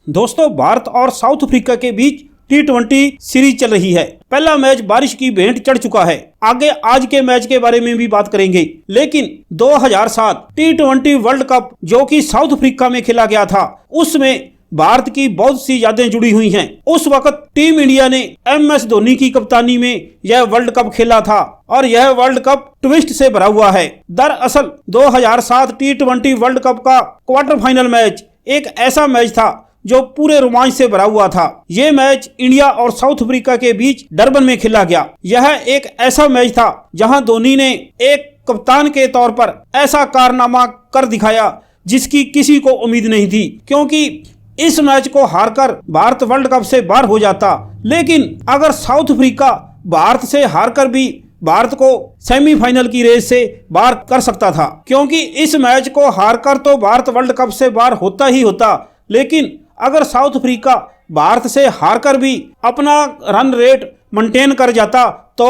दोस्तों, भारत और south Africa के बीच T20 सीरीज चल रही है। पहला मैच बारिश की भेंट चढ़ चुका है। आगे आज के मैच के बारे में भी बात करेंगे, लेकिन 2007 T20 वर्ल्ड कप जो कि साउथ अफ्रीका में खेला गया था, उसमें भारत की बहुत सी यादें जुड़ी हुई हैं। उस वक्त टीम इंडिया ने MS धोनी की कप्तानी में यह वर्ल्ड कप खेला था और यह वर्ल्ड कप ट्विस्ट से भरा हुआ है। दरअसल 2007 T20 वर्ल्ड कप का क्वार्टर फाइनल मैच एक ऐसा मैच था जो पूरे रोमांच से भरा हुआ था। ये मैच इंडिया और साउथ अफ्रीका के बीच डरबन में खेला गया। यह एक ऐसा मैच था जहां धोनी ने एक कप्तान के तौर पर ऐसा कारनामा कर दिखाया जिसकी किसी को उम्मीद नहीं थी, क्योंकि इस मैच को हारकर भारत वर्ल्ड कप से बाहर हो जाता। लेकिन अगर साउथ अफ्रीका भारत से हारकर भी भारत को सेमीफाइनल की रेस से बाहर कर सकता था, क्योंकि इस मैच को हारकर तो भारत वर्ल्ड कप से बाहर होता ही होता। लेकिन अगर साउथ अफ्रीका भारत से हारकर भी अपना रन रेट मेंटेन कर जाता तो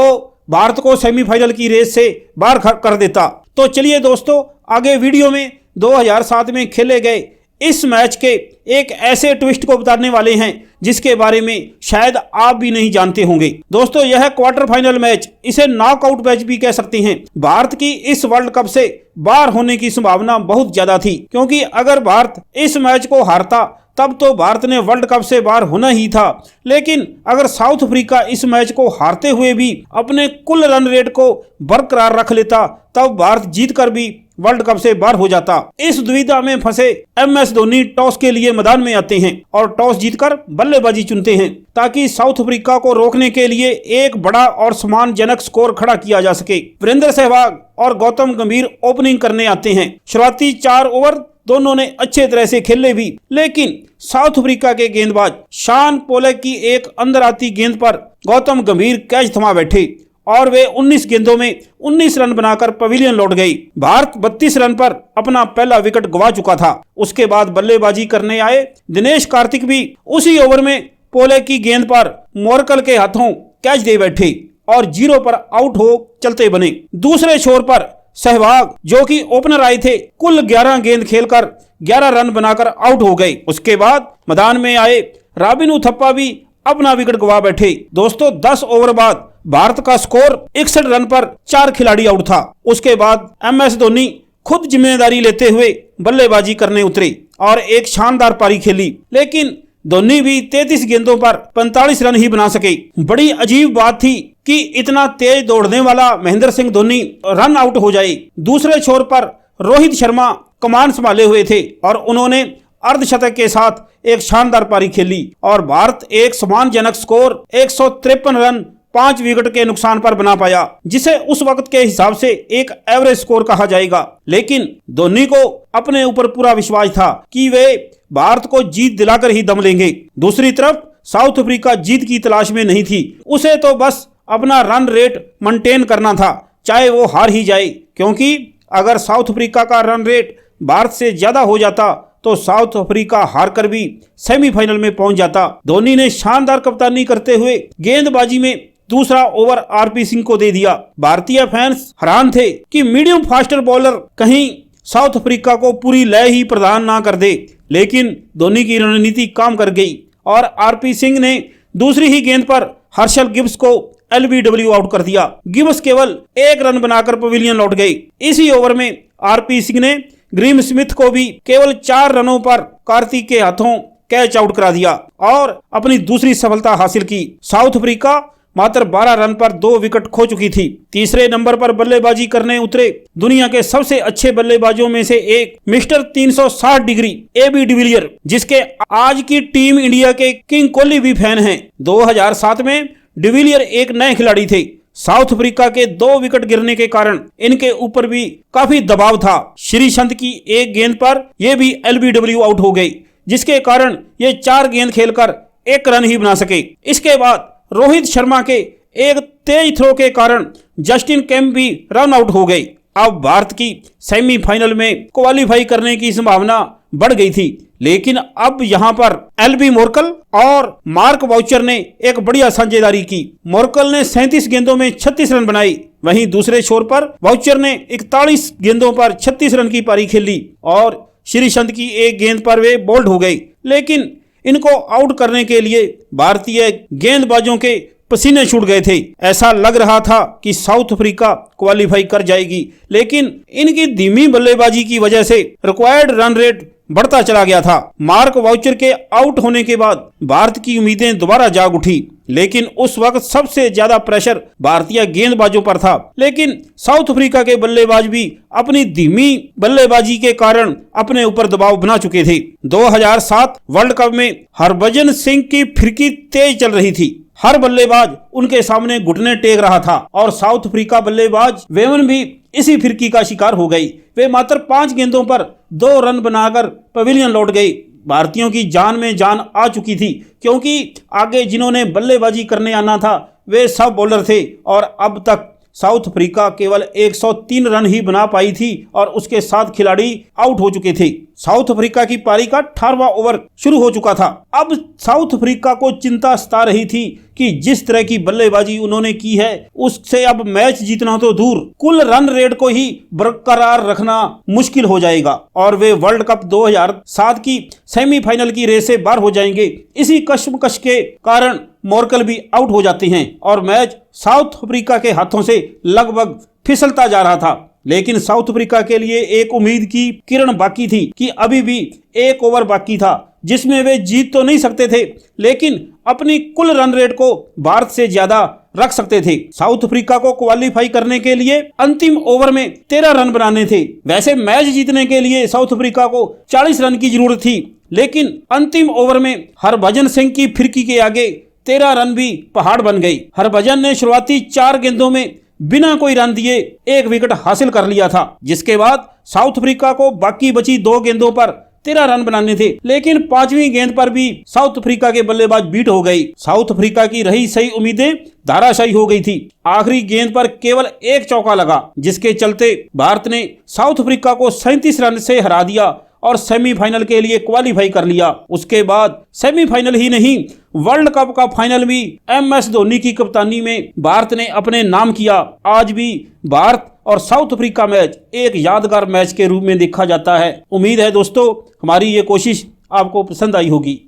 भारत को सेमीफाइनल की रेस से बाहर कर देता। तो चलिए दोस्तों, आगे वीडियो में 2007 में खेले गए इस मैच के एक ऐसे ट्विस्ट को बताने वाले हैं जिसके बारे में शायद आप भी नहीं जानते होंगे। दोस्तों, यह क्वार्टर फाइनल मैच, इसे नॉकआउट मैच भी कह सकते हैं। भारत की इस वर्ल्ड कप से बाहर होने की संभावना बहुत ज्यादा थी, क्योंकि अगर भारत इस मैच को हारता तब तो भारत ने वर्ल्ड कप से बाहर होना ही था। लेकिन अगर साउथ अफ्रीका इस मैच को हारते हुए भी अपने कुल रन रेट को बरकरार रख लेता तब भारत जीतकर भी वर्ल्ड कप से बाहर हो जाता। इस दुविधा में फंसे MS धोनी टॉस के लिए मैदान में आते हैं और टॉस जीतकर बल्लेबाजी चुनते हैं ताकि साउथ अफ्रीका को रोकने के लिए एक बड़ा और सम्मानजनक स्कोर खड़ा किया जा सके। वीरेंद्र सहवाग और गौतम गंभीर ओपनिंग करने आते हैं। शुरुआती 4 ओवर दोनों ने अच्छे तरह से खेले भी, लेकिन साउथ अफ्रीका के गेंदबाज शान पोलैक की एक अंदर आती गेंद पर गौतम गंभीर कैच थमा बैठे और वे 19 गेंदों में 19 रन बनाकर पवेलियन लौट गई। भारत 32 रन पर अपना पहला विकेट गंवा चुका था। उसके बाद बल्लेबाजी करने आए दिनेश कार्तिक भी उसी ओवर में पोलैक की गेंद पर मोरकल के हाथों कैच दे बैठे और 0 पर आउट हो चलते बने। दूसरे छोर पर सहवाग जो कि ओपनर आए थे, कुल 11 गेंद खेलकर 11 रन बनाकर आउट हो गए। उसके बाद मैदान में आए रॉबिन उथप्पा भी अपना विकेट गंवा बैठे। दोस्तों, 10 ओवर बाद भारत का स्कोर 61 रन पर 4 खिलाड़ी आउट था। उसके बाद MS धोनी खुद जिम्मेदारी लेते हुए बल्लेबाजी करने उतरे और एक शानदार पारी खेली, लेकिन धोनी भी 33 गेंदों पर 45 रन ही बना सके। बड़ी अजीब बात थी कि इतना तेज दौड़ने वाला महेंद्र सिंह धोनी रन आउट हो जाए। दूसरे छोर पर रोहित शर्मा कमान संभाले हुए थे और उन्होंने अर्धशतक के साथ एक शानदार पारी खेली और भारत एक सम्मानजनक स्कोर 153 रन 5 विकेट के नुकसान पर बना पाया, जिसे उस वक्त के हिसाब से एक एवरेज स्कोर कहा जाएगा। लेकिन धोनी को अपने ऊपर पूरा विश्वास था कि वे भारत को जीत दिलाकर ही दम लेंगे। दूसरी तरफ साउथ अफ्रीका जीत की तलाश में नहीं थी। उसे तो बस अपना रन रेट मेंटेन करना था, चाहे वो हार ही जाए, क्योंकि अगर साउथ अफ्रीका का रन रेट भारत से ज्यादा हो जाता तो साउथ अफ्रीका हारकर भी सेमीफाइनल में पहुंच जाता। धोनी ने शानदार कप्तानी करते हुए गेंदबाजी में दूसरा ओवर RP सिंह को दे दिया। भारतीय फैंस हैरान थे कि मीडियम फास्टर बॉलर कहीं साउथ अफ्रीका को पूरी लय ही प्रदान ना कर दे, लेकिन धोनी की रणनीति काम कर गई और RP सिंह ने दूसरी ही गेंद पर हर्षल गिब्स को LBW आउट कर दिया। गिब्स केवल 1 रन बनाकर पवेलियन लौट गए। इसी ओवर में RP सिंह ने ग्रीम स्मिथ को भी केवल 4 रनों पर कार्तिक के हाथों कैच आउट करा दिया और अपनी दूसरी सफलता हासिल की। साउथ अफ्रीका मात्र 12 रन पर 2 विकेट खो चुकी थी। तीसरे नंबर पर बल्लेबाजी करने उतरे दुनिया के सबसे अच्छे बल्लेबाजों में से एक मिस्टर 360 डिग्री AB डिविलियर, जिसके आज की टीम इंडिया के किंग कोहली भी फैन हैं। 2007 में डिविलियर एक नए खिलाड़ी थे। साउथ अफ्रीका के 2 विकेट गिरने के कारण इनके ऊपर भी काफी दबाव था। श्रीसंत की एक गेंद पर यह भी LBW आउट हो गई, जिसके कारण ये 4 गेंद खेलकर 1 रन ही बना सके। इसके बाद रोहित शर्मा के एक तेज थ्रो के कारण जस्टिन केम्प भी रन आउट हो गए। अब भारत की सेमीफाइनल में क्वालीफाई करने की संभावना बढ़ गई थी, लेकिन अब यहां पर LB मोरकल और मार्क वाउचर ने एक बढ़िया साझेदारी की। मोरकल ने 37 गेंदों में 36 रन बनाए, वहीं दूसरे छोर पर वाउचर ने 41 गेंदों पर 36 रन की पारी खेली और श्रीसंत की एक गेंद पर वे बोल्ड हो गए। लेकिन इनको आउट करने के लिए भारतीय गेंदबाजों के पसीने छूट गए थे। ऐसा लग रहा था कि साउथ अफ्रीका क्वालिफाई कर जाएगी, लेकिन इनकी धीमी बल्लेबाजी की वजह से रिक्वायर्ड रन रेट बढ़ता चला गया था। मार्क वाउचर के आउट होने के बाद भारत की उम्मीदें दोबारा जाग उठी, लेकिन उस वक्त सबसे ज्यादा प्रेशर भारतीय गेंदबाजों पर था। लेकिन साउथ अफ्रीका के बल्लेबाज भी अपनी धीमी बल्लेबाजी के कारण अपने ऊपर दबाव बना चुके थे। 2007 वर्ल्ड कप में हरभजन सिंह की फिरकी तेज चल रही थी। हर बल्लेबाज उनके सामने घुटने टेक रहा था और साउथ अफ्रीका बल्लेबाज वेवन भी इसी फिरकी का शिकार हो गई। वे मात्र 5 गेंदों पर 2 रन बनाकर पवेलियन लौट गई। भारतीयों की जान में जान आ चुकी थी, क्योंकि आगे जिन्होंने बल्लेबाजी करने आना था वे सब बॉलर थे और अब तक साउथ अफ्रीका केवल 103 रन ही बना पाई थी और उसके 7 खिलाड़ी आउट हो चुके थे। साउथ अफ्रीका की पारी का 18वां ओवर शुरू हो चुका था। अब साउथ अफ्रीका को चिंता सता रही थी कि जिस तरह की बल्लेबाजी उन्होंने की है उससे अब मैच जीतना तो दूर, कुल रन रेट को ही बरकरार रखना मुश्किल हो जाएगा और वे वर्ल्ड कप 2007 की सेमीफाइनल की रेस से बाहर हो जाएंगे। इसी कश्मकश के कारण मोर्कल भी आउट हो जाते हैं और मैच साउथ अफ्रीका के हाथों से लगभग फिसलता जा रहा था। लेकिन साउथ अफ्रीका के लिए एक उम्मीद की किरण बाकी थी कि अभी भी 1 ओवर बाकी था जिसमें वे जीत तो नहीं सकते थे, लेकिन अपनी कुल रन रेट को भारत से ज्यादा रख सकते थे। साउथ अफ्रीका को क्वालिफाई करने के लिए अंतिम ओवर में 13 रन बनाने थे। वैसे मैच जीतने के लिए साउथ अफ्रीका को 40 रन की जरूरत थी, लेकिन अंतिम ओवर में हरभजन सिंह की फिरकी के आगे 13 रन भी पहाड़ बन गई। हरभजन ने शुरुआती 4 गेंदों में बिना कोई रन दिए 1 विकेट हासिल कर लिया था, जिसके बाद साउथ अफ्रीका को बाकी बची 2 गेंदों पर 13 रन बनाने थे, लेकिन 5वीं गेंद पर भी साउथ अफ्रीका के बल्लेबाज बीट हो गई। साउथ अफ्रीका की रही सही उम्मीदें धाराशायी हो गई थी। आखिरी गेंद पर केवल 1 चौका लगा, जिसके चलते भारत ने साउथ अफ्रीका को 37 रन से हरा दिया और सेमीफाइनल के लिए क्वालिफाई कर लिया। उसके बाद सेमीफाइनल ही नहीं, वर्ल्ड कप का फाइनल भी MS धोनी की कप्तानी में भारत ने अपने नाम किया। आज भी भारत और साउथ अफ्रीका मैच एक यादगार मैच के रूप में देखा जाता है। उम्मीद है दोस्तों हमारी ये कोशिश आपको पसंद आई होगी।